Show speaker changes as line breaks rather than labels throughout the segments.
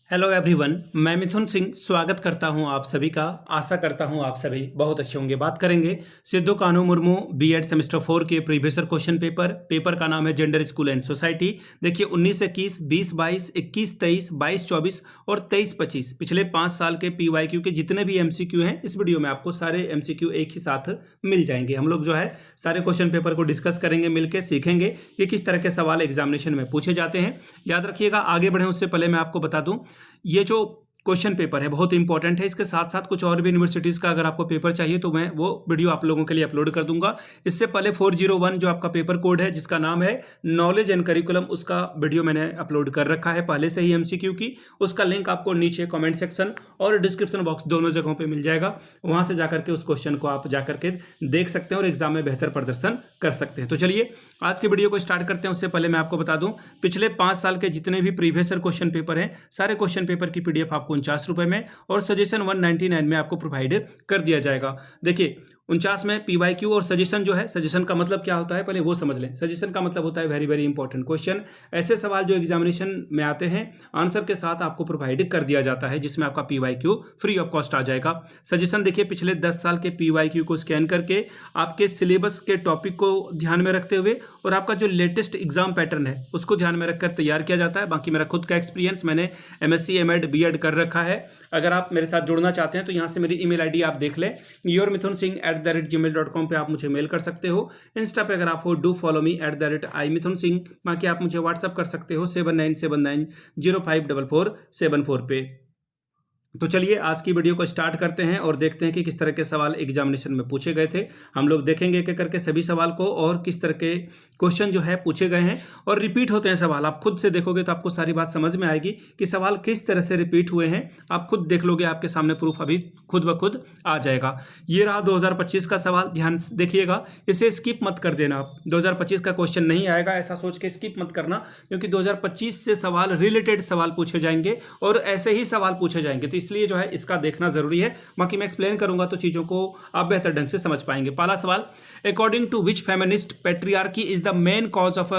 Hello everyone, मैं मिथुन सिंह स्वागत करता हूं आप सभी का। आशा करता हूं आप सभी बहुत अच्छे होंगे। बात करेंगे सिद्धू कान्हू मुर्मू बीएड सेमेस्टर 4 के प्रीवियस क्वेश्चन पेपर का नाम है जेंडर स्कूल एंड सोसाइटी। देखिए 19-21, 20-22, 21-23, 22-24 और 23-25 पिछले 5 साल के पीवाईक्यू के जितने भी एमसीक्यू हैं इस वीडियो में आपको सारे एमसीक्यू एक ही साथ मिल जाएंगे। हम लोग जो है सारे क्वेश्चन पेपर को डिस्कस करेंगे, मिलकर सीखेंगे कि किस तरह के सवाल एग्जामिनेशन में पूछे जाते हैं। याद रखिएगा, आगे बढ़े उससे पहले मैं आपको बता दूं, ये जो क्वेश्चन पेपर है बहुत इंपॉर्टेंट है। इसके साथ साथ कुछ और भी यूनिवर्सिटीज़ का अगर आपको पेपर चाहिए तो मैं वो वीडियो आप लोगों के लिए अपलोड कर दूंगा। इससे पहले 401 जो आपका पेपर कोड है जिसका नाम है नॉलेज एंड करिकुलम, उसका वीडियो मैंने अपलोड कर रखा है पहले से ही एमसीक्यू की। उसका लिंक आपको नीचे कमेंट सेक्शन और डिस्क्रिप्शन बॉक्स दोनों जगहों पर मिल जाएगा। वहाँ से जाकर के उस क्वेश्चन को आप जाकर के देख सकते हैं और एग्जाम में बेहतर प्रदर्शन कर सकते हैं। तो चलिए आज की वीडियो को स्टार्ट करते हैं। उससे पहले मैं आपको बता दूं, पिछले 5 साल के जितने भी प्रीवियस क्वेश्चन पेपर हैं सारे क्वेश्चन पेपर की पीडीएफ आपको 49 रुपए में और सजेशन 199 में आपको प्रोवाइड कर दिया जाएगा। देखिए 49 में पीवाईक्यू और सजेशन जो है, सजेशन का मतलब क्या होता है पहले वो समझ लें। सजेशन का मतलब होता है वेरी वेरी इंपॉर्टेंट क्वेश्चन, ऐसे सवाल जो एग्जामिनेशन में आते हैं आंसर के साथ आपको प्रोवाइड कर दिया जाता है जिसमें आपका पीवाईक्यू फ्री ऑफ कॉस्ट आ जाएगा। सजेशन देखिए पिछले 10 साल के पीवाईक्यू को स्कैन करके आपके सिलेबस के टॉपिक को ध्यान में रखते हुए और आपका जो लेटेस्ट एग्जाम पैटर्न है उसको ध्यान में रखकर तैयार किया जाता है। बाकी मेरा खुद का एक्सपीरियंस, मैंने एमएससी एमएड बीएड कर रखा है। अगर आप मेरे साथ जुड़ना चाहते हैं तो यहाँ से मेरी ईमेल आईडी आप देख लें, yourmithunsingh@gmail.com पे आप मुझे मेल कर सकते हो। इंस्टा पे अगर आप हो डू फॉलो मी @imithunsingh। बाकी आप मुझे व्हाट्सअप कर सकते हो 7979054474 पे। तो चलिए आज की वीडियो को स्टार्ट करते हैं और देखते हैं कि किस तरह के सवाल एग्जामिनेशन में पूछे गए थे। हम लोग देखेंगे एक एक करके सभी सवाल को और किस तरह के क्वेश्चन जो है पूछे गए हैं और रिपीट होते हैं सवाल। आप खुद से देखोगे तो आपको सारी बात समझ में आएगी कि सवाल किस तरह से रिपीट हुए हैं। आप खुद देख लोगे, आपके सामने प्रूफ अभी खुद ब खुद आ जाएगा। ये रहा 2025 का सवाल, ध्यान से देखिएगा, इसे स्किप मत कर देना आप। 2025 का क्वेश्चन नहीं आएगा ऐसा सोच के स्किप मत करना, क्योंकि 2025 से सवाल रिलेटेड सवाल पूछे जाएंगे और ऐसे ही सवाल पूछे जाएंगे, तो इसलिए जो है इसका देखना जरूरी है। बाकी मैं एक्सप्लेन करूंगा तो चीजों को आप बेहतर ढंग से समझ पाएंगे। पहला सवाल, according to which feminist patriarchy is the main cause of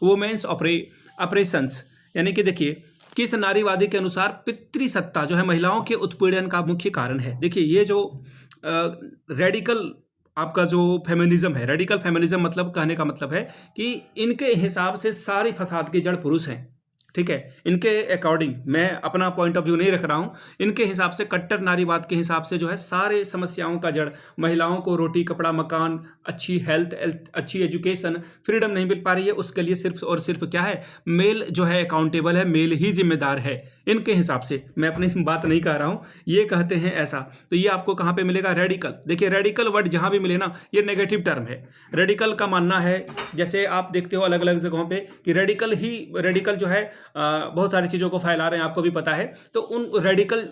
women's operations, यानी कि देखिए किस नारीवादी के अनुसार पितृसत्ता जो है महिलाओं के उत्पीड़न का मुख्य कारण है। देखिए ये जो रेडिकल आपका जो फेमिनिज्म है, रेडिकल फेमिनिज्म मतलब कहने का मतलब है कि इनके हिसाब से सारी फसाद की जड़ पुरुष हैं। ठीक है, इनके अकॉर्डिंग, मैं अपना पॉइंट ऑफ व्यू नहीं रख रहा हूं, इनके हिसाब से कट्टर नारीवाद के हिसाब से जो है सारे समस्याओं का जड़ महिलाओं को रोटी कपड़ा मकान, अच्छी हेल्थ, अच्छी एजुकेशन, फ्रीडम नहीं मिल पा रही है। उसके लिए सिर्फ और सिर्फ क्या है, मेल जो है अकाउंटेबल है, मेल ही जिम्मेदार है इनके हिसाब से। मैं अपनी बात नहीं कह रहा हूं, ये कहते हैं ऐसा। तो ये आपको कहां पे मिलेगा, रेडिकल। देखिए रेडिकल वर्ड जहां भी मिले ना ये नेगेटिव टर्म है। रेडिकल का मानना है, जैसे आप देखते हो अलग अलग जगहों पे कि रेडिकल जो है बहुत सारी चीज़ों को फैला रहे हैं, आपको भी पता है। तो उन रेडिकल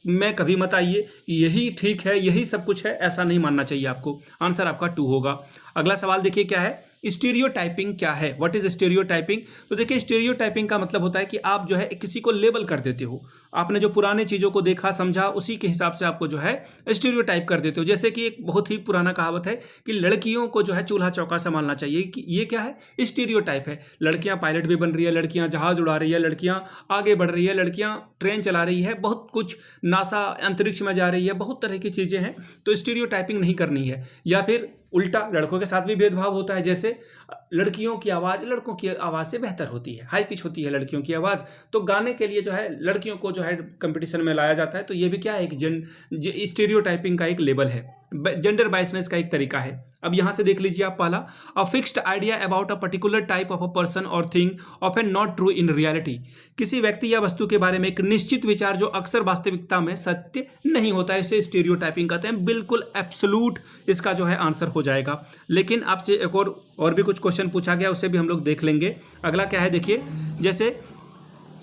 में कभी मत आइए यही ठीक है यही सब कुछ है, ऐसा नहीं मानना चाहिए आपको। आंसर आपका 2 होगा। अगला सवाल देखिए क्या है, स्टीरियोटाइपिंग क्या है, व्हाट इज स्टीरियोटाइपिंग। तो देखिए स्टीरियोटाइपिंग का मतलब होता है कि आप जो है किसी को लेबल कर देते हो। आपने जो पुराने चीज़ों को देखा समझा उसी के हिसाब से आपको जो है स्टीरियोटाइप कर देते हो। जैसे कि एक बहुत ही पुराना कहावत है कि लड़कियों को जो है चूल्हा चौका संभालना चाहिए, कि ये क्या है, स्टीरियोटाइप है। लड़कियां पायलट भी बन रही है, लड़कियां जहाज उड़ा रही है, लड़कियां आगे बढ़ रही है, लड़कियां ट्रेन चला रही है, बहुत कुछ, नासा अंतरिक्ष में जा रही है, बहुत तरह की चीज़ें हैं। तो स्टीरियोटाइपिंग नहीं करनी है। या फिर उल्टा लड़कों के साथ भी भेदभाव होता है, जैसे लड़कियों की आवाज़ लड़कों की आवाज़ से बेहतर होती है, हाई पिच होती है लड़कियों की आवाज़, तो गाने के लिए जो है लड़कियों को जो है कंपटीशन में लाया जाता है। तो ये भी क्या है, एक स्टीरियोटाइपिंग का एक लेबल है, जेंडर बायसनेस का एक तरीका है। अब यहां से देख लीजिए आप पहला, a fixed idea about a particular type of a person or thing often not true in reality. किसी व्यक्ति या वस्तु के बारे में एक निश्चित विचार जो अक्सर वास्तविकता में सत्य नहीं होता है, इसे स्टीरियोटाइपिंग कहते हैं। बिल्कुल एब्सोल्यूट इसका जो है आंसर हो जाएगा। लेकिन आपसे एक और भी कुछ क्वेश्चन पूछा गया, उसे भी हम लोग देख लेंगे। अगला क्या है देखिए, जैसे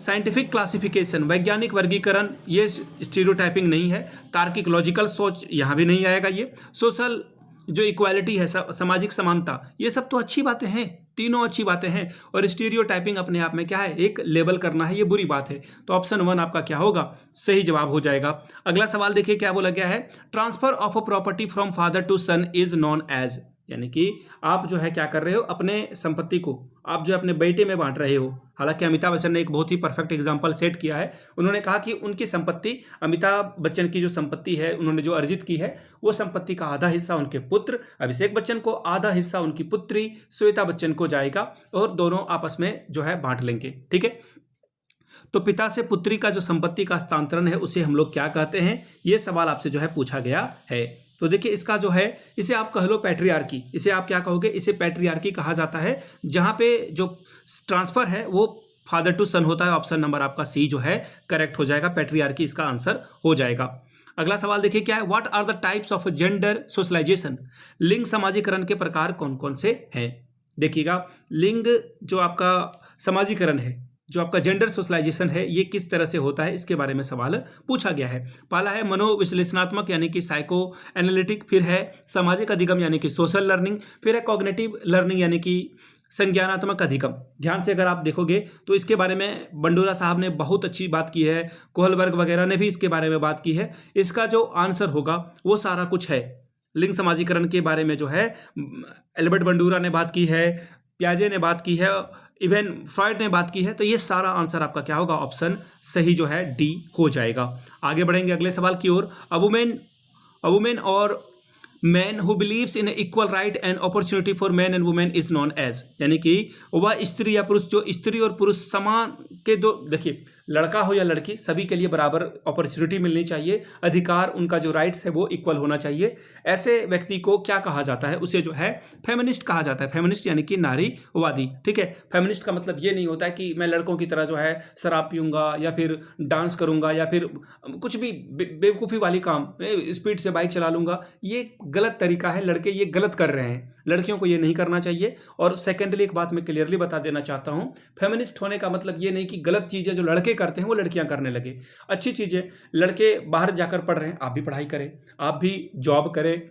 साइंटिफिक क्लासिफिकेशन, वैज्ञानिक वर्गीकरण, ये स्टीरियोटाइपिंग नहीं है। तार्किक लॉजिकल सोच यहाँ भी नहीं आएगा। ये सोशल जो इक्वालिटी है, सामाजिक समानता, ये सब तो अच्छी बातें हैं, तीनों अच्छी बातें हैं। और स्टीरियोटाइपिंग अपने आप में क्या है, एक लेबल करना है, ये बुरी बात है। तो ऑप्शन 1 आपका क्या होगा, सही जवाब हो जाएगा। अगला सवाल देखिए क्या बोला गया है, transfer of a property from father to son is known as. यानी कि आप जो है क्या कर रहे हो, अपने संपत्ति को आप जो है अपने बेटे में बांट रहे हो। हालांकि अमिताभ बच्चन ने एक बहुत ही परफेक्ट एग्जांपल सेट किया है। उन्होंने कहा कि उनकी संपत्ति, अमिताभ बच्चन की जो संपत्ति है उन्होंने जो अर्जित की है, वो संपत्ति का आधा हिस्सा उनके पुत्र अभिषेक बच्चन को, आधा हिस्सा उनकी पुत्री श्वेता बच्चन को जाएगा और दोनों आपस में जो है बांट लेंगे। ठीक है, तो पिता से पुत्री का जो संपत्ति का हस्तांतरण है उसे हम लोग क्या कहते हैं, ये सवाल आपसे जो है पूछा गया है। तो देखिए इसका जो है, इसे आप कह लो पैट्रियार्की, इसे आप क्या कहोगे, इसे पैट्रियार्की कहा जाता है, जहां पे जो ट्रांसफर है वो फादर टू सन होता है। ऑप्शन नंबर आपका सी जो है करेक्ट हो जाएगा, पैट्रियार्की इसका आंसर हो जाएगा। अगला सवाल देखिए क्या है, what are the types of gender socialization, लिंग समाजीकरण के प्रकार कौन कौन से हैं। देखिएगा, लिंग जो आपका समाजीकरण है, जो आपका जेंडर सोशलाइजेशन है, ये किस तरह से होता है, इसके बारे में सवाल पूछा गया है। पहला है मनोविश्लेषणात्मक यानी कि साइको एनालिटिक, फिर है सामाजिक अधिगम यानी कि सोशल लर्निंग, फिर है कॉग्निटिव लर्निंग यानी कि संज्ञानात्मक अधिगम। ध्यान से अगर आप देखोगे तो इसके बारे में बंडूरा साहब ने बहुत अच्छी बात की है, कोहलबर्ग वगैरह ने भी इसके बारे में बात की है। इसका जो आंसर होगा वो सारा कुछ है। लिंग समाजीकरण के बारे में जो है एल्बर्ट बंडूरा ने बात की है, प्याजे ने बात की है, इवन फ्रॉइड ने बात की है। तो ये सारा आंसर आपका क्या होगा, ऑप्शन सही जो है डी हो जाएगा। आगे बढ़ेंगे अगले सवाल की ओर। अ वुमेन और man who believes in equal right and opportunity for man and women is known as, यानी कि वह स्त्री या पुरुष, जो स्त्री और पुरुष समान के दो, देखिए लड़का हो या लड़की सभी के लिए बराबर अपॉर्चुनिटी मिलनी चाहिए, अधिकार उनका जो राइट्स है वो इक्वल होना चाहिए। ऐसे व्यक्ति को क्या कहा जाता है, उसे जो है फेमिनिस्ट कहा जाता है। फेमिनिस्ट यानी कि नारीवादी। ठीक है, फेमिनिस्ट का मतलब ये नहीं होता है कि मैं लड़कों की तरह जो है शराब पीऊंगा या फिर डांस करूंगा या फिर कुछ भी बेवकूफ़ी वाली काम, स्पीड से बाइक चला लूंगा। ये गलत तरीका है, लड़के ये गलत कर रहे हैं, लड़कियों को ये नहीं करना चाहिए। और सेकेंडली एक बात मैं क्लियरली बता देना चाहता हूँ, फेमिनिस्ट होने का मतलब ये नहीं कि गलत चीज़ें जो लड़के करते हैं वो लड़कियां करने लगे। अच्छी चीज़ें, लड़के बाहर जाकर पढ़ रहे हैं, आप भी पढ़ाई करें, आप भी जॉब करें,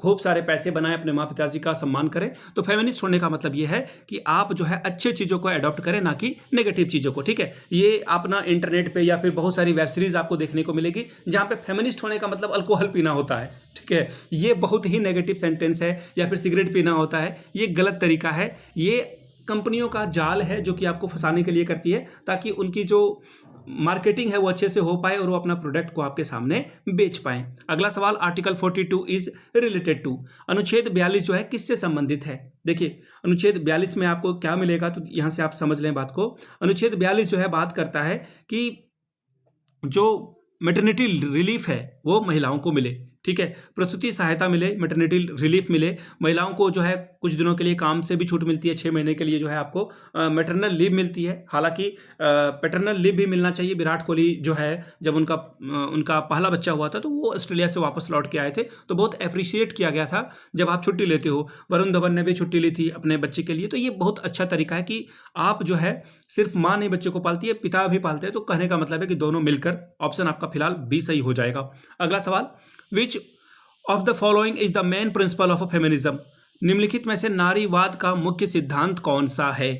खूब सारे पैसे बनाएं, अपने माँ पिताजी का सम्मान करें। तो फेमिनिस्ट होने का मतलब ये है कि आप जो है अच्छे चीज़ों को अडॉप्ट करें, ना कि नेगेटिव चीज़ों को। ठीक है, ये आप ना इंटरनेट पे या फिर बहुत सारी वेब सीरीज आपको देखने को मिलेगी जहाँ पे फेमिनिस्ट होने का मतलब अल्कोहल पीना होता है। ठीक है, ये बहुत ही नेगेटिव सेंटेंस है, या फिर सिगरेट पीना होता है, ये गलत तरीका है। ये कंपनियों का जाल है जो कि आपको फंसाने के लिए करती है, ताकि उनकी जो मार्केटिंग है वो अच्छे से हो पाए और वो अपना प्रोडक्ट को आपके सामने बेच पाए। अगला सवाल, आर्टिकल 42 इज रिलेटेड टू, अनुच्छेद 42 जो है किससे संबंधित है। देखिए अनुच्छेद 42 में आपको क्या मिलेगा, तो यहां से आप समझ लें बात को। अनुच्छेद 42 जो है बात करता है कि जो मैटरनिटी रिलीफ है वो महिलाओं को मिले। ठीक है, प्रसूति सहायता मिले, मैटरनिटी रिलीफ मिले, महिलाओं को जो है कुछ दिनों के लिए काम से भी छूट मिलती है, 6 महीने के लिए जो है आपको मैटरनल लीव मिलती है। हालांकि पैटर्नल लीव भी मिलना चाहिए। विराट कोहली जो है जब उनका पहला बच्चा हुआ था तो वो ऑस्ट्रेलिया से वापस लौट के आए थे, तो बहुत अप्रिशिएट किया गया था जब आप छुट्टी लेते हो। वरुण धवन ने भी छुट्टी ली थी अपने बच्चे के लिए। तो ये बहुत अच्छा तरीका है कि आप जो है सिर्फ माँ नहीं बच्चे को पालती है, पिता भी पालते हैं। तो कहने का मतलब है कि दोनों मिलकर, ऑप्शन आपका फिलहाल बी सही हो जाएगा। अगला सवाल, which of the following is the main principle of feminism, निम्नलिखित में से नारीवाद का मुख्य सिद्धांत कौन सा है।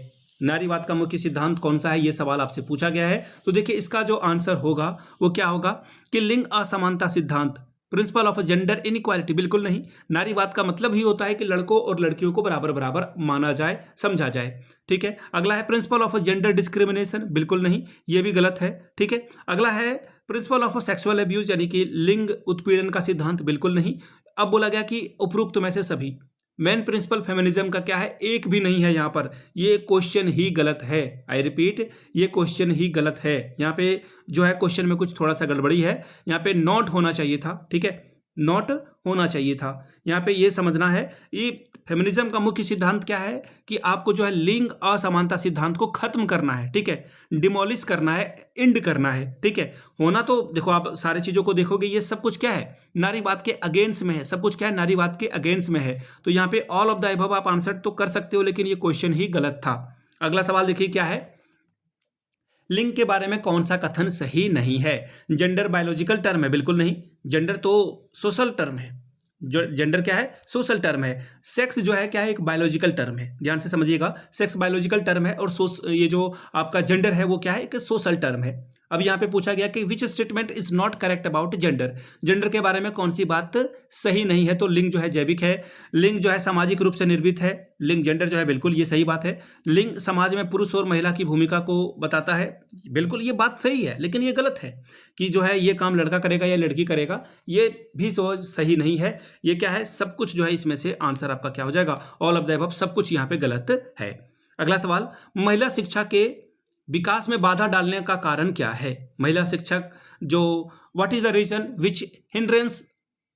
नारीवाद का मुख्य सिद्धांत कौन सा है, ये सवाल आपसे पूछा गया है। तो देखिए इसका जो आंसर होगा वो क्या होगा कि लिंग असमानता सिद्धांत, प्रिंसिपल ऑफ जेंडर इनइक्वालिटी। बिल्कुल नहीं, नारीवाद का मतलब ही होता है कि लड़कों और लड़कियों को बराबर बराबर माना जाए, समझा जाए। ठीक है, अगला है प्रिंसिपल ऑफ जेंडर डिस्क्रिमिनेशन, बिल्कुल नहीं, ये भी गलत है। ठीक है, अगला है प्रिंसिपल ऑफ सेक्सुअल अब्यूज यानी कि लिंग उत्पीड़न का सिद्धांत, बिल्कुल नहीं। अब बोला गया कि उपरोक्त में से सभी, मेन प्रिंसिपल फेमिनिज्म का क्या है, एक भी नहीं है यहाँ पर। ये क्वेश्चन ही गलत है। आई रिपीट, ये क्वेश्चन ही गलत है। यहाँ पे जो है क्वेश्चन में कुछ थोड़ा सा गड़बड़ी है, यहाँ पे नॉट होना चाहिए था। ठीक है, नॉट होना चाहिए था। यहाँ पे ये समझना है, ये फेमिनिज्म का मुख्य सिद्धांत क्या है कि आपको जो है लिंग असमानता सिद्धांत को खत्म करना है। ठीक है, डिमोलिश करना है, एंड करना है। ठीक है, होना तो देखो आप सारी चीजों को देखोगे, ये सब कुछ क्या है, नारीवाद के अगेंस्ट में है। सब कुछ क्या है, नारीवाद के अगेंस्ट में है। तो यहाँ पे ऑल ऑफ द अबव आप आंसर तो कर सकते हो, लेकिन ये क्वेश्चन ही गलत था। अगला सवाल देखिए क्या है, लिंग के बारे में कौन सा कथन सही नहीं है। जेंडर बायोलॉजिकल टर्म है, बिल्कुल नहीं। जेंडर तो सोशल टर्म है। जो जेंडर क्या है, सोशल टर्म है। सेक्स जो है क्या है, एक बायोलॉजिकल टर्म है। ध्यान से समझिएगा, सेक्स बायोलॉजिकल टर्म है और ये जो आपका जेंडर है वो क्या है, एक सोशल टर्म है। अब यहाँ पे पूछा गया कि which statement is not correct about gender, gender के बारे में कौन सी बात सही नहीं है। तो लिंग जो है जैविक है, लिंग जो है सामाजिक रूप से निर्मित है, लिंग जेंडर जो है बिल्कुल ये सही बात है। लिंग समाज में पुरुष और महिला की भूमिका को बताता है, बिल्कुल ये बात सही है, लेकिन ये गलत है कि जो है ये काम लड़का करेगा या लड़की करेगा, ये भी सोच सही नहीं है। ये क्या है, सब कुछ जो है इसमें से आंसर आपका क्या हो जाएगा, ऑल ऑफ द अबव, सब कुछ यहाँ पे गलत है। अगला सवाल, महिला शिक्षा के विकास में बाधा डालने का कारण क्या है। महिला शिक्षक जो what is the reason which hindrance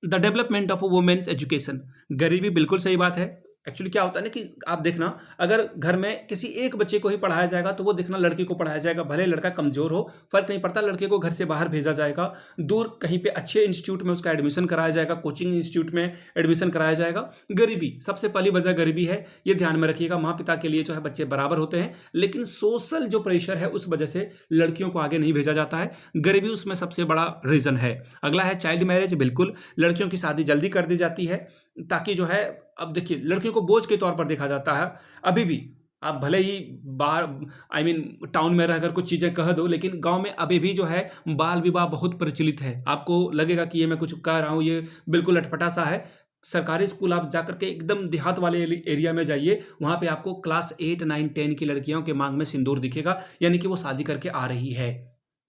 the development of women's education, गरीबी बिल्कुल सही बात है। एक्चुअली क्या होता है ना कि आप देखना, अगर घर में किसी एक बच्चे को ही पढ़ाया जाएगा तो वो देखना लड़की को पढ़ाया जाएगा, भले लड़का कमजोर हो फर्क नहीं पड़ता, लड़के को घर से बाहर भेजा जाएगा, दूर कहीं पे अच्छे इंस्टीट्यूट में उसका एडमिशन कराया जाएगा, कोचिंग इंस्टीट्यूट में एडमिशन कराया जाएगा। गरीबी, सबसे पहली वजह गरीबी है, ये ध्यान में रखिएगा। माँ पिता के लिए जो है बच्चे बराबर होते हैं, लेकिन सोशल जो प्रेशर है उस वजह से लड़कियों को आगे नहीं भेजा जाता है, गरीबी उसमें सबसे बड़ा रीजन है। अगला है चाइल्ड मैरिज, बिल्कुल लड़कियों की शादी जल्दी कर दी जाती है ताकि जो है, अब देखिए लड़कियों को बोझ के तौर पर देखा जाता है अभी भी। आप भले ही बाहर टाउन में रहकर कुछ चीज़ें कह दो, लेकिन गांव में अभी भी जो है बाल विवाह बहुत प्रचलित है। आपको लगेगा कि ये मैं कुछ कह रहा हूँ, ये बिल्कुल अटपटा सा है। सरकारी स्कूल आप जाकर के एकदम देहात वाले एरिया में जाइए, वहाँ पे आपको क्लास 8, 9, 10 की लड़कियों के मांग में सिंदूर दिखेगा, यानी कि वो शादी करके आ रही है,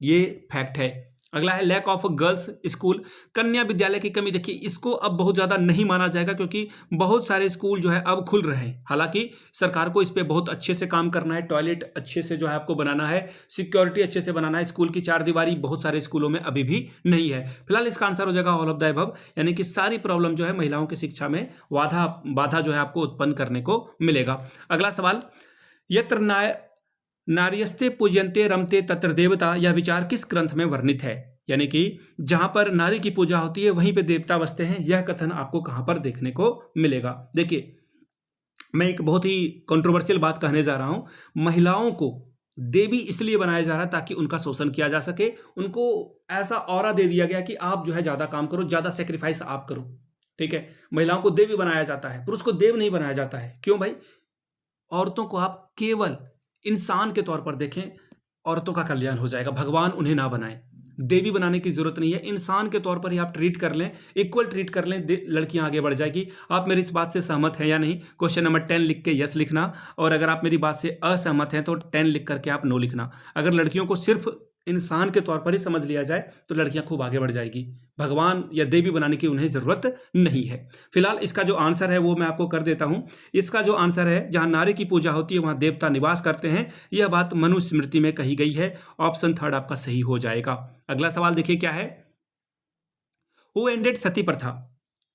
ये फैक्ट है। अगला है लैक ऑफ गर्ल्स स्कूल, कन्या विद्यालय की कमी। देखिए इसको अब बहुत ज़्यादा नहीं माना जाएगा क्योंकि बहुत सारे स्कूल जो है अब खुल रहे हैं, हालांकि सरकार को इस पे बहुत अच्छे से काम करना है, टॉयलेट अच्छे से जो है आपको बनाना है, सिक्योरिटी अच्छे से बनाना है, स्कूल की चार दीवारी बहुत सारे स्कूलों में अभी भी नहीं है। फिलहाल इसका आंसर हो जाएगा ऑल ऑफ द अबव, यानी कि सारी प्रॉब्लम जो है महिलाओं की शिक्षा में बाधा जो है आपको उत्पन्न करने को मिलेगा। अगला सवाल, यत्र नार्यस्ते पूज्यन्ते रमते तत्र देवता, यह विचार किस ग्रंथ में वर्णित है। यानी कि जहां पर नारी की पूजा होती है वहीं पे देवता बसते हैं, यह कथन आपको कहां पर देखने को मिलेगा। देखिए मैं एक बहुत ही कंट्रोवर्शियल बात कहने जा रहा हूं, महिलाओं को देवी इसलिए बनाया जा रहा है ताकि उनका शोषण किया जा सके, उनको ऐसा ऑरा दे दिया गया कि आप जो है ज्यादा काम करो, ज्यादा सेक्रीफाइस आप करो, ठीक है। महिलाओं को देवी बनाया जाता है, पुरुष को देव नहीं बनाया जाता है। क्यों भाई, औरतों को आप केवल इंसान के तौर पर देखें, औरतों का कल्याण हो जाएगा, भगवान उन्हें ना बनाए, देवी बनाने की जरूरत नहीं है, इंसान के तौर पर ही आप ट्रीट कर लें, इक्वल ट्रीट कर लें, लड़कियां आगे बढ़ जाएगी। आप मेरी इस बात से सहमत हैं या नहीं, क्वेश्चन नंबर 10 लिख के यस लिखना, और अगर आप मेरी बात से असहमत हैं तो 10 लिख करके आप नो लिखना। अगर लड़कियों को सिर्फ इंसान के तौर पर ही समझ लिया जाए तो लड़कियां खूब आगे बढ़ जाएगी, भगवान या देवी बनाने की उन्हें जरूरत नहीं है। फिलहाल इसका जो आंसर है वो मैं आपको कर देता हूं। इसका जो आंसर है, जहां नारी की पूजा होती है वहां देवता निवास करते हैं, यह बात मनुस्मृति में कही गई है। ऑप्शन थर्ड आपका सही हो जाएगा। अगला सवाल देखिए क्या है, हु एंडेड सती प्रथा,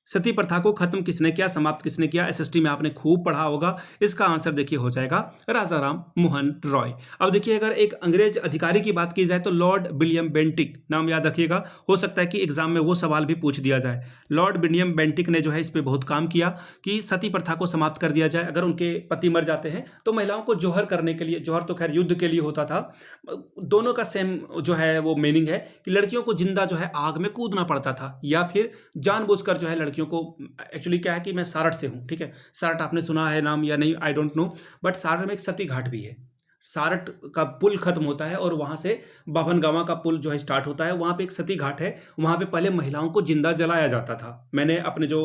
सती प्रथा को खत्म किसने किया, समाप्त किसने किया। एसएसटी में आपने खूब पढ़ा होगा, इसका आंसर देखिए हो जाएगा राजा राम मोहन रॉय। अब देखिए अगर एक अंग्रेज अधिकारी की बात की जाए तो लॉर्ड विलियम बेंटिक, नाम याद रखिएगा, हो सकता है कि एग्जाम में वो सवाल भी पूछ दिया जाए। लॉर्ड विलियम बेंटिक ने जो है इस पर बहुत काम किया कि सती प्रथा को समाप्त कर दिया जाए। अगर उनके पति मर जाते हैं तो महिलाओं को जौहर करने के लिए, जौहर तो खैर युद्ध के लिए होता था, दोनों का सेम जो है वो मीनिंग है कि लड़कियों को जिंदा जो है आग में कूदना पड़ता था, या फिर जानबूझकर जो है लड़कियों को, एक्चुअली क्या है कि मैं सारठ से हूँ, ठीक है, सारठ आपने सुना है नाम या नहीं I don't know, but Sarath में एक सती घाट भी है। सारठ का पुल खत्म होता है और वहां से बाभनगावा का पुल जो है स्टार्ट होता है, वहां पे एक सती घाट है, वहां पे पहले महिलाओं को जिंदा जलाया जाता था। मैंने अपने जो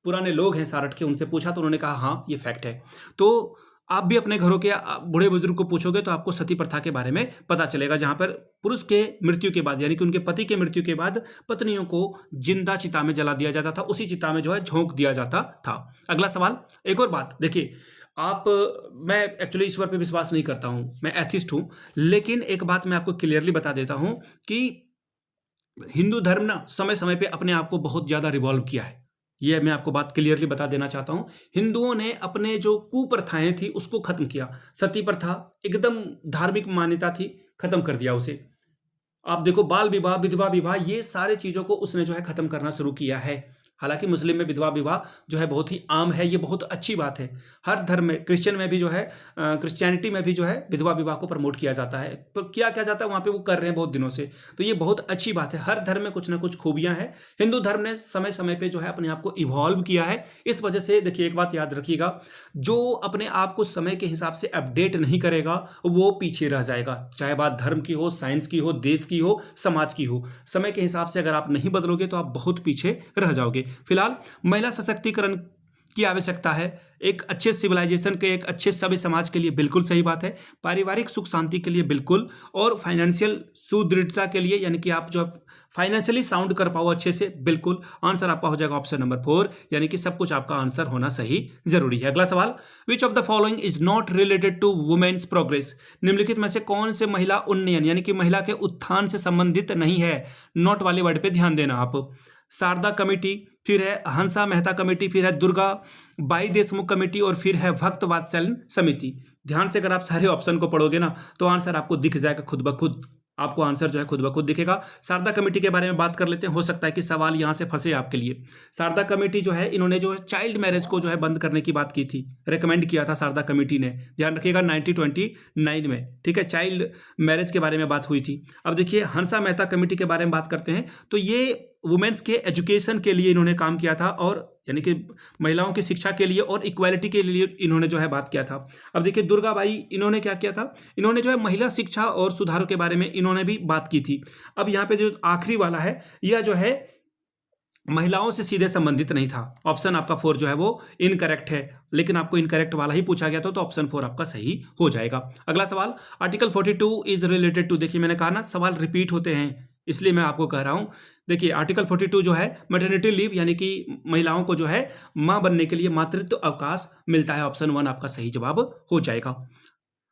पुराने लोग हैं सारठ के उनसे पूछा तो उन्होंने कहा हाँ ये फैक्ट है। तो आप भी अपने घरों के बूढ़े बुजुर्ग को पूछोगे तो आपको सती प्रथा के बारे में पता चलेगा, जहां पर पुरुष के मृत्यु के बाद, यानी कि उनके पति के मृत्यु के बाद पत्नियों को जिंदा चिता में जला दिया जाता था, उसी चिता में जो है झोंक दिया जाता था। अगला सवाल, एक और बात देखिए, मैं एक्चुअली ईश्वर पे विश्वास नहीं करता हूं, मैं एथिस्ट हूं, लेकिन एक बात मैं आपको क्लियरली बता देता हूं कि हिंदू धर्म ना समय समय पे अपने आप को बहुत ज्यादा रिवॉल्व किया है। यह मैं आपको बात क्लियरली बता देना चाहता हूं। हिंदुओं ने अपने जो कुप्रथाएं थी उसको खत्म किया। सती प्रथा एकदम धार्मिक मान्यता थी, खत्म कर दिया उसे। आप देखो बाल विवाह, विधवा विवाह, ये सारे चीजों को उसने जो है खत्म करना शुरू किया है। हालांकि मुस्लिम में विधवा विवाह जो है बहुत ही आम है, ये बहुत अच्छी बात है। हर धर्म में, क्रिश्चियन में भी जो है, क्रिश्चियनिटी में भी जो है विधवा विवाह को प्रमोट किया जाता है, तो किया क्या जाता है वहाँ पे, वो कर रहे हैं बहुत दिनों से, तो ये बहुत अच्छी बात है। हर धर्म में कुछ ना कुछ खूबियाँ हैं। हिंदू धर्म ने समय समय पर जो है अपने आप को इवॉल्व किया है। इस वजह से देखिए, एक बात याद रखिएगा, जो अपने आप को समय के हिसाब से अपडेट नहीं करेगा वो पीछे रह जाएगा। चाहे बात धर्म की हो, साइंस की हो, देश की हो, समाज की हो, समय के हिसाब से अगर आप नहीं बदलोगे तो आप बहुत पीछे रह जाओगे। फिलहाल महिला सशक्तिकरण की आवश्यकता है एक अच्छे सिविलाइजेशन के, एक अच्छे सभ्य समाज के लिए बिल्कुल सही बात है। पारिवारिक सुख शांति के लिए बिल्कुल, और फाइनेंशियल सुदृढ़ता के लिए, यानी कि आप जो फाइनेंशियली साउंड कर पाओ अच्छे से, बिल्कुल। आंसर आपका हो जाएगा ऑप्शन नंबर 4, यानी कि सब कुछ आपका आंसर होना सही जरूरी है। अगला सवाल, which of the following is not related to women's progress? निम्नलिखित में से कौन से महिला उन्नयन यानी कि महिला के उत्थान से संबंधित नहीं है? नॉट वाले वर्ड पे ध्यान देना आप। शारदा कमेटी, फिर है हंसा मेहता कमेटी, फिर है दुर्गा बाई देशमुख कमेटी, और फिर है भक्त वात्सल्य समिति। ध्यान से अगर आप सारे ऑप्शन को पढ़ोगे ना तो आंसर आपको दिख जाएगा खुद ब खुद, आपको आंसर जो है खुद ब खुद दिखेगा। शारदा कमेटी के बारे में बात कर लेते हैं, हो सकता है कि सवाल यहां से फंसे आपके लिए। शारदा कमेटी जो है, इन्होंने जो है चाइल्ड मैरिज को जो है बंद करने की बात की थी, रेकमेंड किया था शारदा कमेटी ने, ध्यान रखिएगा 1929 में, ठीक है, चाइल्ड मैरिज के बारे में बात हुई थी। अब देखिए हंसा मेहता कमेटी के बारे में बात करते हैं, तो ये वुमेन्स के एजुकेशन के लिए इन्होंने काम किया था, और यानी कि महिलाओं की शिक्षा के लिए और इक्वालिटी के लिए इन्होंने जो है बात किया था। अब देखिए दुर्गाबाई, इन्होंने क्या किया था, इन्होंने जो है महिला शिक्षा और सुधारों के बारे में इन्होंने भी बात की थी। अब यहाँ पे जो आखिरी वाला है, यह जो है महिलाओं से सीधे संबंधित नहीं था। ऑप्शन आपका 4 जो है वो इनकरेक्ट है, लेकिन आपको इनकरेक्ट वाला ही पूछा गया था, तो ऑप्शन 4 आपका सही हो जाएगा। अगला सवाल, आर्टिकल 42 इज रिलेटेड टू, देखिए मैंने कहा ना सवाल रिपीट होते हैं, इसलिए मैं आपको कह रहा हूं। देखिए आर्टिकल 42 जो है मैटरनिटी लीव, यानी कि महिलाओं को जो है मां बनने के लिए मातृत्व अवकाश मिलता है। ऑप्शन 1 आपका सही जवाब हो जाएगा।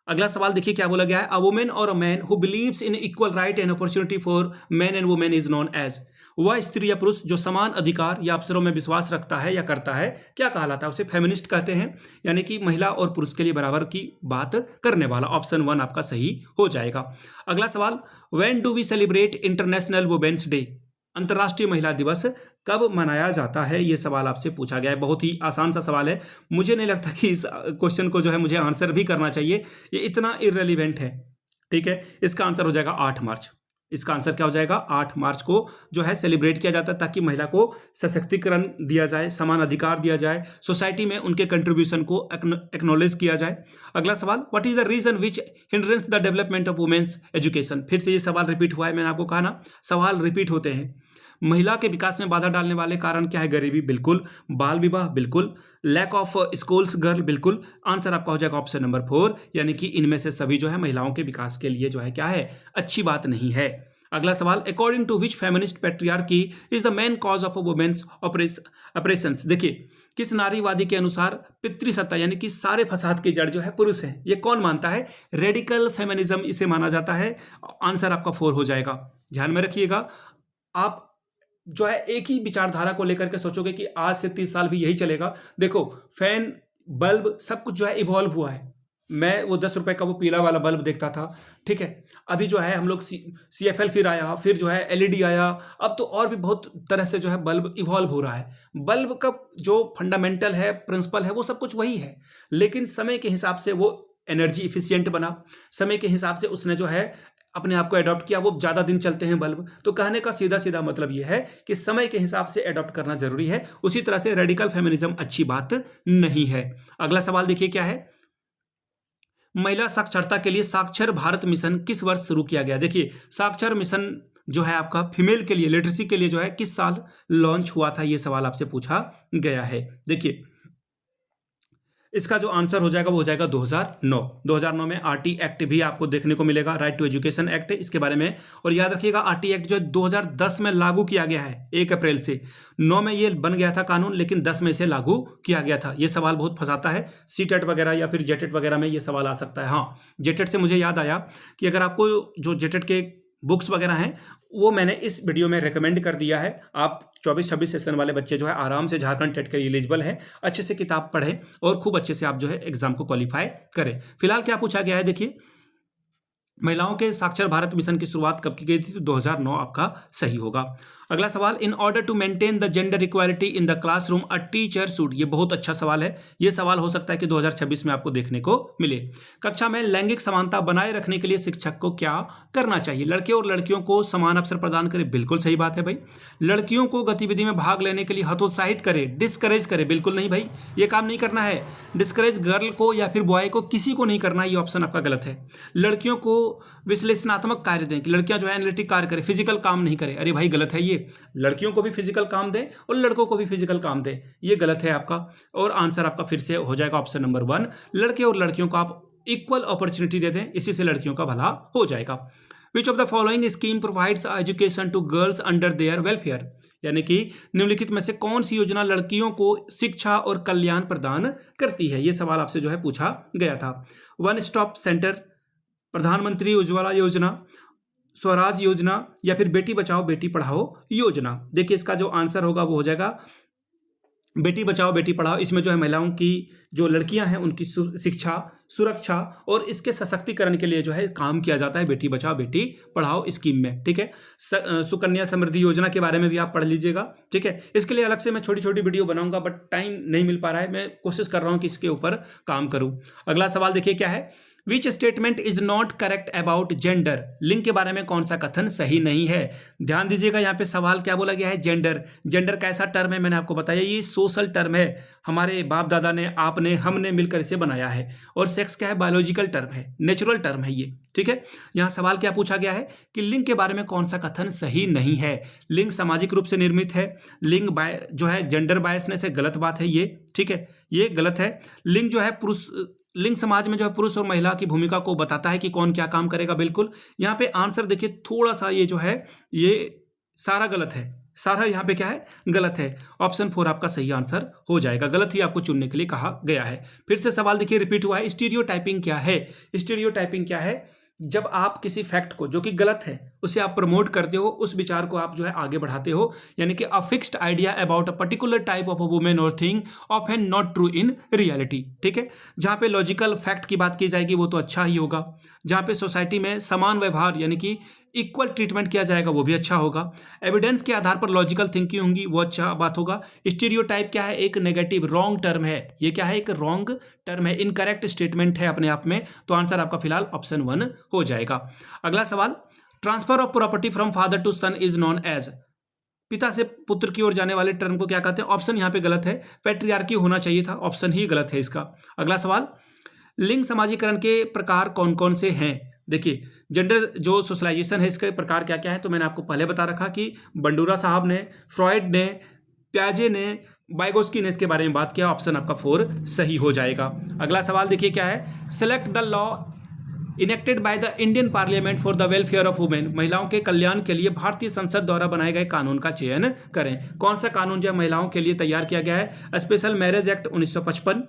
अगला सवाल देखिए क्या बोला गया है, अ वुमेन और a man who believes in equal right and opportunity for man and women is known as. वह स्त्री या पुरुष जो समान अधिकार या अवसरों में विश्वास रखता है या करता है, क्या कहलाता है? उसे फेमिनिस्ट कहते हैं, यानी कि महिला और पुरुष के लिए बराबर की बात करने वाला। ऑप्शन 1 आपका सही हो जाएगा। अगला सवाल, when do we celebrate international women's day? अंतर्राष्ट्रीय महिला दिवस कब मनाया जाता है? ये सवाल आपसे पूछा गया है। बहुत ही आसान सा सवाल है, मुझे नहीं लगता कि इस क्वेश्चन को जो है मुझे आंसर भी करना चाहिए, ये इतना इररिलेवेंट है। ठीक है, इसका आंसर हो जाएगा 8 मार्च। इसका आंसर क्या हो जाएगा? 8 मार्च को जो है सेलिब्रेट किया जाता है, ताकि महिला को सशक्तिकरण दिया जाए, समान अधिकार दिया जाए, सोसाइटी में उनके कंट्रीब्यूशन को एक्नॉलेज किया जाए। अगला सवाल, what is the reason which hindrance the development of women's education? फिर से ये सवाल रिपीट हुआ है, मैंने आपको कहा ना सवाल रिपीट होते हैं। महिला के विकास में बाधा डालने वाले कारण क्या है? गरीबी, बिल्कुल। बाल विवाह, बिल्कुल। लैक ऑफ स्कूल्स गर्ल, बिल्कुल। आंसर आपका हो जाएगा ऑप्शन नंबर 4, यानी कि इनमें से सभी जो है महिलाओं के विकास के लिए जो है क्या है, अच्छी बात नहीं है। अगला सवाल, according to which feminist patriarchy is the main cause of women's operations? देखिए किस नारीवादी के अनुसार पितृसत्ता यानी कि सारे फसाद की जड़ जो है पुरुष है, ये कौन मानता है? रेडिकल फेमिनिज्म इसे माना जाता है। आंसर आपका 4 हो जाएगा। ध्यान में रखिएगा, आप जो है एक ही विचारधारा को लेकर के सोचोगे कि आज से 30 साल भी यही चलेगा। देखो फैन, बल्ब, सब कुछ जो है इवॉल्व हुआ है। मैं वो 10 रुपए का वो पीला वाला बल्ब देखता था, ठीक है, अभी जो है हम लोग CFL फिर आया, फिर जो है LED आया, अब तो और भी बहुत तरह से जो है बल्ब इवॉल्व हो रहा है। बल्ब का जो फंडामेंटल है, प्रिंसिपल है, वो सब कुछ वही है, लेकिन समय के हिसाब से वो एनर्जी इफिशियंट बना, समय के हिसाब से उसने जो है अपने आप को अडॉप्ट किया, वो ज़्यादा दिन चलते हैं बल्ब। तो कहने का सीधा सीधा मतलब ये है कि समय के हिसाब से अडॉप्ट करना जरूरी है। उसी तरह से रेडिकल फेमिनिज्म अच्छी बात नहीं है। अगला सवाल देखिए क्या है, महिला साक्षरता के लिए साक्षर भारत मिशन किस वर्ष शुरू किया गया? देखिए साक्षर मिशन जो है आपका फीमेल के लिए, लिटरेसी के लिए जो है किस साल लॉन्च हुआ था, ये सवाल आपसे पूछा गया है। देखिए इसका जो आंसर हो जाएगा वो हो जाएगा 2009 में RT एक्ट भी आपको देखने को मिलेगा, राइट टू एजुकेशन एक्ट, इसके बारे में। और याद रखिएगा RT एक्ट जो 2010 में लागू किया गया है, 1 अप्रैल से। 9 में ये बन गया था कानून, लेकिन 10 में से लागू किया गया था। ये सवाल बहुत फंसाता है, CTET वगैरह या फिर JETET वगैरह में ये सवाल आ सकता है। हाँ, JETET से मुझे याद आया कि अगर आपको जो JETET के बुक्स वगैरह हैं वो मैंने इस वीडियो में रेकमेंड कर दिया है। आप 24-26 सेशन वाले बच्चे जो है आराम से झारखंड टेट के लिए एलिजिबल हैं, अच्छे से किताब पढ़ें और खूब अच्छे से आप जो है एग्जाम को क्वालिफाई करें। फिलहाल क्या पूछा गया है देखिए, महिलाओं के साक्षर भारत मिशन की शुरुआत कब की गई थी? तो 2009 आपका सही होगा। अगला सवाल, in order to maintain the gender equality in the classroom a teacher should, ये बहुत अच्छा सवाल है। ये सवाल हो सकता है कि 2026 में आपको देखने को मिले। कक्षा में लैंगिक समानता बनाए रखने के लिए शिक्षक को क्या करना चाहिए? लड़के और लड़कियों को समान अवसर प्रदान करें, बिल्कुल सही बात है भाई। लड़कियों को गतिविधि में भाग लेने के लिए हतोत्साहित करे, डिस्करेज करे, बिल्कुल नहीं भाई, ये काम नहीं करना है। डिस्करेज गर्ल को या फिर बॉय को, किसी को नहीं करना, ये ऑप्शन आपका गलत है। लड़कियों को विश्लेषणात्मक कार्य दें, कि लड़कियां जो है एनालिटिक कार्य करें, फिजिकल काम नहीं करें, अरे भाई गलत है ये। लड़कियों को भी फिजिकल काम दें और लड़कों को भी फिजिकल काम दें, ये गलत है आपका। और आंसर आपका फिर से हो जाएगा ऑप्शन नंबर 1, लड़के और लड़कियों को आप इक्वल अपॉर्चुनिटी दे दें, इसी से लड़कियों का भला हो जाएगा। Which of the following scheme provides education to girls under their welfare, यानी कि निम्नलिखित में से कौन सी योजना लड़कियों को शिक्षा और कल्याण प्रदान करती है? ये सवाल आपसे जो है पूछा गया था। वन स्टॉप सेंटर, प्रधानमंत्री उज्ज्वला योजना, स्वराज योजना, या फिर बेटी बचाओ बेटी पढ़ाओ योजना। देखिए इसका जो आंसर होगा वो हो जाएगा बेटी बचाओ बेटी पढ़ाओ। इसमें जो है महिलाओं की, जो लड़कियां हैं उनकी शिक्षा, सुरक्षा और इसके सशक्तिकरण के लिए जो है काम किया जाता है बेटी बचाओ बेटी पढ़ाओ स्कीम में, ठीक है। सुकन्या समृद्धि योजना के बारे में भी आप पढ़ लीजिएगा, ठीक है। इसके लिए अलग से मैं छोटी छोटी वीडियो बनाऊंगा, बट टाइम नहीं मिल पा रहा है, मैं कोशिश कर रहा हूं कि इसके ऊपर काम करूं। अगला सवाल देखिए क्या है, which statement is not correct about gender, लिंग के बारे में कौन सा कथन सही नहीं है? ध्यान दीजिएगा, यहाँ पे सवाल क्या बोला गया है, जेंडर। जेंडर कैसा टर्म है? मैंने आपको बताया ये सोशल टर्म है, हमारे बाप दादा ने, आपने, हमने मिलकर इसे बनाया है। और सेक्स क्या है? बायोलॉजिकल टर्म है, नेचुरल टर्म है ये, ठीक है। यहाँ सवाल क्या पूछा गया है कि लिंग के बारे में कौन सा कथन सही नहीं है? लिंग सामाजिक रूप से निर्मित है, लिंग जो है जेंडर बायसनेस है, गलत बात है ये, ठीक है, ये गलत है। लिंग जो है पुरुष, लिंग समाज में जो है पुरुष और महिला की भूमिका को बताता है कि कौन क्या काम करेगा, बिल्कुल। यहाँ पे आंसर देखिए थोड़ा सा ये जो है ये सारा गलत है, सारा यहाँ पे क्या है, गलत है। ऑप्शन 4 आपका सही आंसर हो जाएगा, गलत ही आपको चुनने के लिए कहा गया है। फिर से सवाल देखिए रिपीट हुआ है, स्टीरियोटाइपिंग क्या है? स्टीरियोटाइपिंग क्या है? जब आप किसी फैक्ट को जो कि गलत है उसे आप प्रमोट करते हो, उस विचार को आप जो है आगे बढ़ाते हो, यानी कि a fixed idea about a particular type of a women or thing often not true in reality, ठीक है। जहां पे लॉजिकल फैक्ट की बात की जाएगी वो तो अच्छा ही होगा, जहां पे सोसाइटी में समान व्यवहार यानी कि इक्वल ट्रीटमेंट किया जाएगा वो भी अच्छा होगा, एविडेंस के आधार पर लॉजिकल थिंकिंग होगी वो अच्छा बात होगा। स्टीरियोटाइप क्या है? एक नेगेटिव रॉन्ग टर्म है, ये क्या है? एक रॉन्ग टर्म है, इनकरेक्ट स्टेटमेंट है अपने आप में, तो आंसर आपका फिलहाल ऑप्शन 1 हो जाएगा। अगला सवाल, transfer of property from father to son is known as, पिता से पुत्र की ओर जाने वाले टर्म को क्या कहते हैं? ऑप्शन यहाँ पे गलत है, पैट्रियार्की होना चाहिए था, ऑप्शन ही गलत है इसका। अगला सवाल, लिंग समाजीकरण के प्रकार कौन कौन से हैं? देखिए जेंडर जो सोशलाइजेशन है इसके प्रकार क्या क्या है, तो मैंने आपको पहले बता रखा कि बंडूरा साहब ने, फ्रॉइड ने, प्याजे ने, बाइगोस्की ने इसके बारे में बात किया, ऑप्शन आपका 4 सही हो जाएगा। अगला सवाल देखिए क्या है, select the law enacted by the Indian parliament for the welfare of women, महिलाओं के कल्याण के लिए भारतीय संसद द्वारा बनाए गए कानून का चयन करें। कौन सा कानून जो है महिलाओं के लिए तैयार किया गया है? स्पेशल मैरिज एक्ट 1955,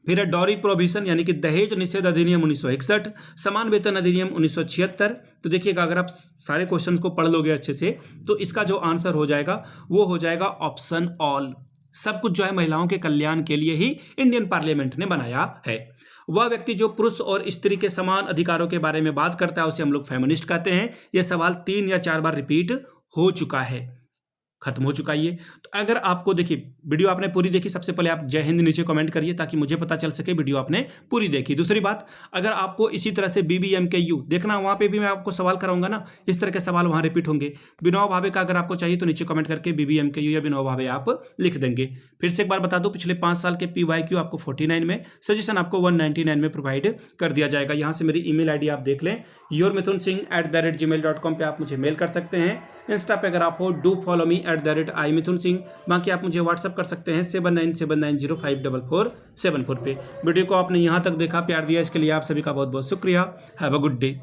फिर है डॉरी प्रोहिबिशन यानी कि दहेज निषेध अधिनियम 1961, समान वेतन अधिनियम 1976। तो देखिएगा अगर आप सारे क्वेश्चंस को पढ़ लोगे अच्छे से तो इसका जो आंसर हो जाएगा वो हो जाएगा ऑप्शन ऑल। सब कुछ जो है महिलाओं के कल्याण के लिए ही इंडियन पार्लियामेंट ने बनाया है। वह व्यक्ति जो पुरुष और स्त्री के समान अधिकारों के बारे में बात करता है उसे हम लोग फेमिनिस्ट कहते हैं। यह सवाल 3 या 4 बार रिपीट हो चुका है, खत्म हो चुका है ये। तो अगर आपको देखिए वीडियो आपने पूरी देखी, सबसे पहले आप जय हिंद नीचे कमेंट करिए ताकि मुझे पता चल सके वीडियो आपने पूरी देखी। दूसरी बात, अगर आपको इसी तरह से BBMKU देखना, वहाँ पे भी मैं आपको सवाल कराऊंगा ना, इस तरह के सवाल वहाँ रिपीट होंगे। विनोबा भावे का अगर आपको चाहिए तो नीचे कमेंट करके BBMKU या विनोबा भावे आप लिख देंगे। फिर से एक बार बता दूं, पिछले 5 साल के PYQ आपको 49 में, सजेशन आपको 199 में प्रोवाइड कर दिया जाएगा। यहाँ से मेरी ईमेल आईडी आप देख लें, yourmithunsingh@gmail.com पे आप मुझे मेल कर सकते हैं। इंस्टा पे अगर आप हो डू फॉलो मी @iMithunSingh। बाकी आप मुझे व्हाट्सअप कर सकते हैं 7979054474 पे। वीडियो को आपने यहाँ तक देखा, प्यार दिया, इसके लिए आप सभी का बहुत बहुत शुक्रिया। Have a good day.